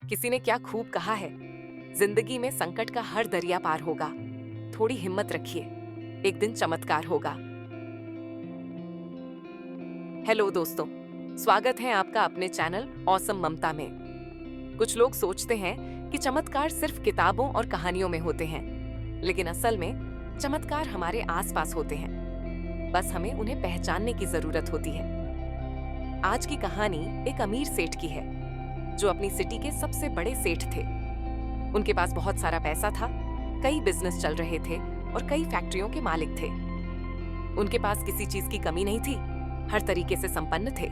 किसी ने क्या खूब कहा है, जिंदगी में संकट का हर दरिया पार होगा। थोड़ी हिम्मत रखिए, एक दिन चमत्कार होगा। हेलो दोस्तों, स्वागत है आपका अपने चैनल ऑसम ममता में। कुछ लोग सोचते हैं कि चमत्कार सिर्फ किताबों और कहानियों में होते हैं, लेकिन असल में चमत्कार हमारे आसपास होते हैं। बस हमें उन्हें पहचानने की जरूरत होती है। आज की कहानी एक अमीर सेठ की है, जो अपनी सिटी के सबसे बड़े सेठ थे। उनके पास बहुत सारा पैसा था, कई बिजनेस चल रहे थे और कई फैक्ट्रियों के मालिक थे। उनके पास किसी चीज की कमी नहीं थी, हर तरीके से संपन्न थे।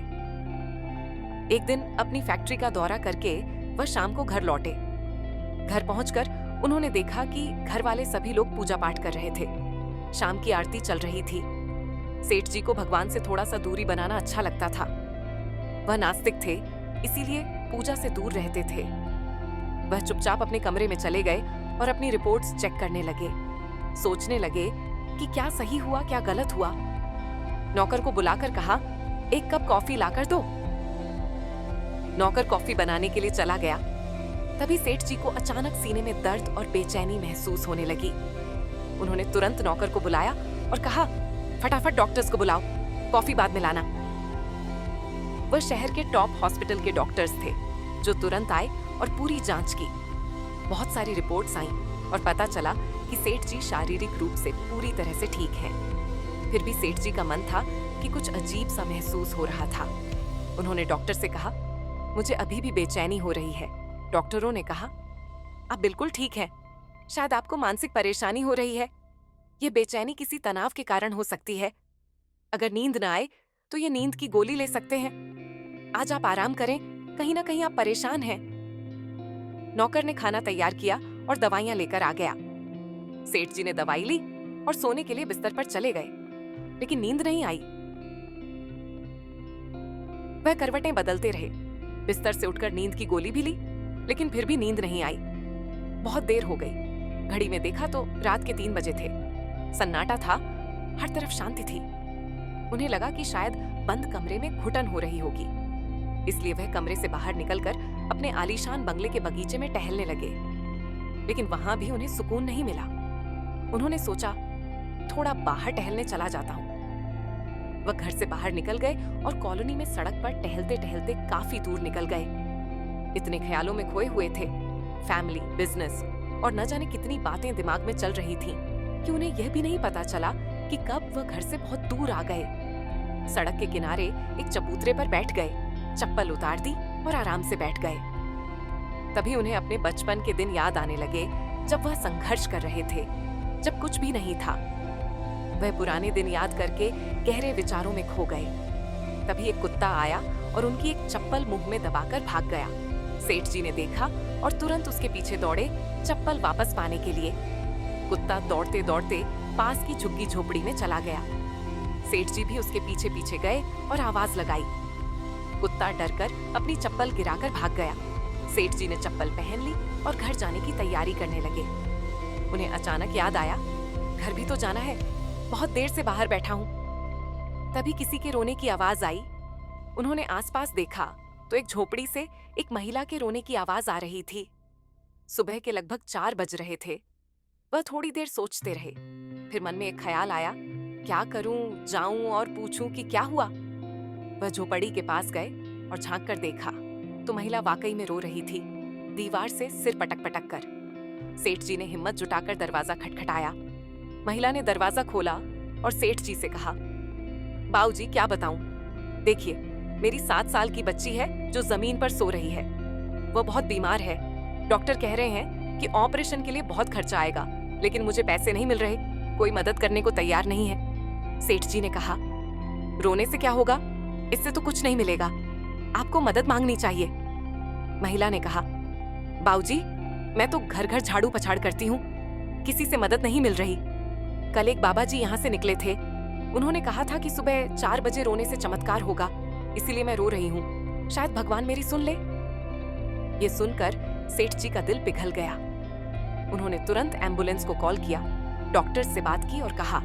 एक दिन अपनी फैक्ट्री का दौरा करके वह शाम को घर लौटे। घर पहुंचकर उन्होंने देखा कि घर वाले सभी लोग पूजा पाठ कर रहे थे। शाम की आरती चल रही थी। सेठ जी को भगवान से थोड़ा सा दूरी बनाना अच्छा लगता था। वह नास्तिक थे, इसीलिए पूजा से दूर रहते थे। वह चुपचाप अपने कमरे में चले गए और अपनी रिपोर्ट्स चेक करने लगे। सोचने लगे कि क्या सही हुआ, क्या गलत हुआ। नौकर को बुलाकर कहा, एक कप कॉफी लाकर दो। नौकर कॉफी बनाने के लिए चला गया। तभी सेठ जी को अचानक सीने में दर्द और बेचैनी महसूस होने लगी। उन्होंने तुरंत नौकर को बुलाया और कहा, फटाफट डॉक्टर्स को बुलाओ, कॉफी बाद में लाना। वह शहर के टॉप हॉस्पिटल के डॉक्टर्स थे, जो तुरंत आए और पूरी जांच की। बहुत सारी रिपोर्ट्स आईं और पता चला कि सेठ जी शारीरिक रूप से पूरी तरह से ठीक हैं। फिर भी सेठ जी का मन था कि कुछ अजीब सा महसूस हो रहा था। उन्होंने डॉक्टर से कहा, मुझे अभी भी बेचैनी हो रही है। डॉक्टरों ने कहा, आप बिल्कुल ठीक हैं, शायद आपको मानसिक परेशानी हो रही है। ये बेचैनी किसी तनाव के कारण हो सकती है। अगर नींद न आए तो ये नींद की गोली ले सकते हैं। आज आप आराम करें, कहीं ना कहीं आप परेशान हैं। नौकर ने खाना तैयार किया और दवाइयां लेकर आ गया। सेठ जी ने दवाई ली और सोने के लिए बिस्तर पर चले गए, लेकिन नींद नहीं आई। वह करवटें बदलते रहे, बिस्तर से उठकर नींद की गोली भी ली, लेकिन फिर भी नींद नहीं आई। बहुत देर हो गई। घड़ी में देखा तो रात के 3 बजे थे। सन्नाटा था, हर तरफ शांति थी। उन्हें लगा कि शायद बंद कमरे में घुटन हो रही होगी, इसलिए वह कमरे से बाहर निकलकर अपने आलीशान बंगले के बगीचे में टहलने लगे। लेकिन वहां भी उन्हें सुकून नहीं मिला। उन्होंने सोचा, थोड़ा बाहर टहलने चला जाता हूं। वह घर से बाहर निकल गए और कॉलोनी में सड़क पर टहलते टहलते काफी दूर निकल गए। इतने ख्यालों में खोए हुए थे, फैमिली, बिजनेस और न जाने कितनी बातें दिमाग में चल रही थी कि उन्हें यह भी नहीं पता चला कि कब वह घर से बहुत दूर आ गए। सड़क के किनारे एक चबूतरे पर बैठ गए, चप्पल उतार दी और आराम से बैठ गए। तभी उन्हें अपने बचपन के दिन याद आने लगे, जब वह संघर्ष कर रहे थे, जब कुछ भी नहीं था। वह पुराने दिन याद करके गहरे विचारों में खो गए। तभी एक कुत्ता आया और उनकी एक चप्पल मुंह में दबाकर भाग गया। सेठ जी ने देखा और तुरंत उसके पीछे दौड़े, चप्पल वापस पाने के लिए। कुत्ता दौड़ते दौड़ते पास की झुग्गी झोपड़ी में चला गया। सेठ जी भी उसके पीछे पीछे गए और आवाज लगाई। कुत्ता डरकर अपनी चप्पल गिराकर भाग गया। सेठ जी ने चप्पल पहन ली और घर जाने की तैयारी करने लगे। उन्हें अचानक याद आया, घर भी तो जाना है, बहुत देर से बाहर बैठा हूँ। तभी किसी के रोने की आवाज आई। उन्होंने आसपास देखा तो एक झोपड़ी से एक महिला के रोने की आवाज आ रही थी। सुबह के लगभग 4 बज रहे थे। वह थोड़ी देर सोचते रहे, फिर मन में एक ख्याल आया, क्या करूं, जाऊं और पूछूं कि क्या हुआ। वह झोपड़ी के पास गए और झांक कर देखा तो महिला वाकई में रो रही थी, दीवार से सिर पटक पटक कर। सेठ जी ने हिम्मत जुटाकर दरवाजा खटखटाया। महिला ने दरवाजा खोला और सेठ जी से कहा, बाऊजी क्या बताऊं, देखिए मेरी 7 साल की बच्ची है जो जमीन पर सो रही है। वह बहुत बीमार है। डॉक्टर कह रहे हैं कि ऑपरेशन के लिए बहुत खर्चा आएगा, लेकिन मुझे पैसे नहीं मिल रहे, कोई मदद करने को तैयार नहीं है। सेठ जी ने कहा, रोने से क्या होगा, इससे तो कुछ नहीं मिलेगा, आपको मदद मांगनी चाहिए। महिला ने कहा, बाऊजी मैं तो घर घर झाड़ू पछाड़ करती हूँ, किसी से मदद नहीं मिल रही। कल एक बाबा जी यहाँ से निकले थे, उन्होंने कहा था कि सुबह 4 बजे रोने से चमत्कार होगा, इसीलिए मैं रो रही हूँ, शायद भगवान मेरी सुन ले। ये सुनकर सेठ जी का दिल पिघल गया। उन्होंने तुरंत एम्बुलेंस को कॉल किया, डॉक्टर से बात की और कहा,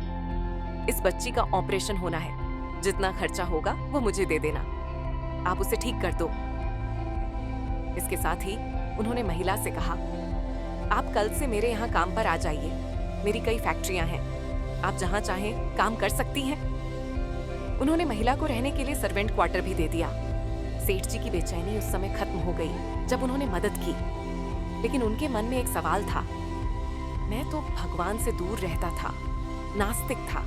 इस बच्ची का ऑपरेशन होना है, जितना खर्चा होगा वो मुझे दे देना, आप उसे ठीक कर दो। इसके साथ ही उन्होंने महिला से कहा, आप कल से मेरे यहाँ काम पर आ जाइए। मेरी कई फैक्ट्रियां हैं, आप जहाँ चाहें काम कर सकती हैं। उन्होंने महिला को रहने के लिए सर्वेंट क्वार्टर भी दे दिया। सेठ जी की बेचैनी उस समय खत्म हो गई जब उन्होंने मदद की, लेकिन उनके मन में एक सवाल था। मैं तो भगवान से दूर रहता था, नास्तिक था,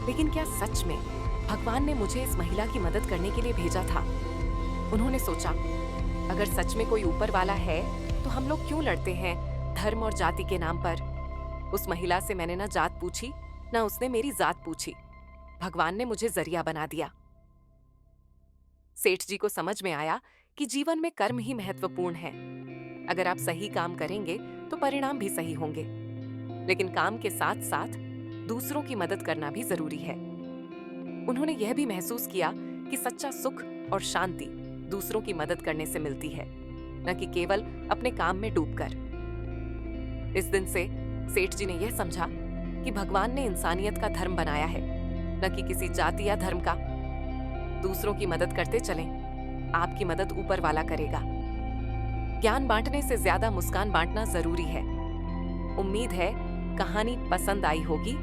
लेकिन क्या सच में भगवान ने मुझे इस महिला की मदद करने के लिए भेजा था? उन्होंने सोचा, अगर सच में कोई ऊपर वाला है तो हम लोग क्यों लड़ते हैं धर्म और जाति के नाम पर? उस महिला से मैंने ना जात पूछी, ना उसने मेरी जात पूछी। भगवान ने मुझे जरिया बना दिया। सेठ जी को समझ में आया कि जीवन में कर्म ही महत्वपूर्ण है। अगर आप सही काम करेंगे तो परिणाम भी सही होंगे, लेकिन काम के साथ साथ दूसरों की मदद करना भी जरूरी है। उन्होंने यह भी महसूस किया कि सच्चा सुख और शांति दूसरों की मदद करने से मिलती है, न कि केवल अपने काम में डूबकर। इस दिन से सेठ जी ने यह समझा कि भगवान ने इंसानियत का धर्म बनाया है, न कि किसी जाति या धर्म का। दूसरों की मदद करते चलें, आपकी मदद ऊपर वाला करेगा। ज्ञान बांटने से ज्यादा मुस्कान बांटना जरूरी है। उम्मीद है कहानी पसंद आई होगी।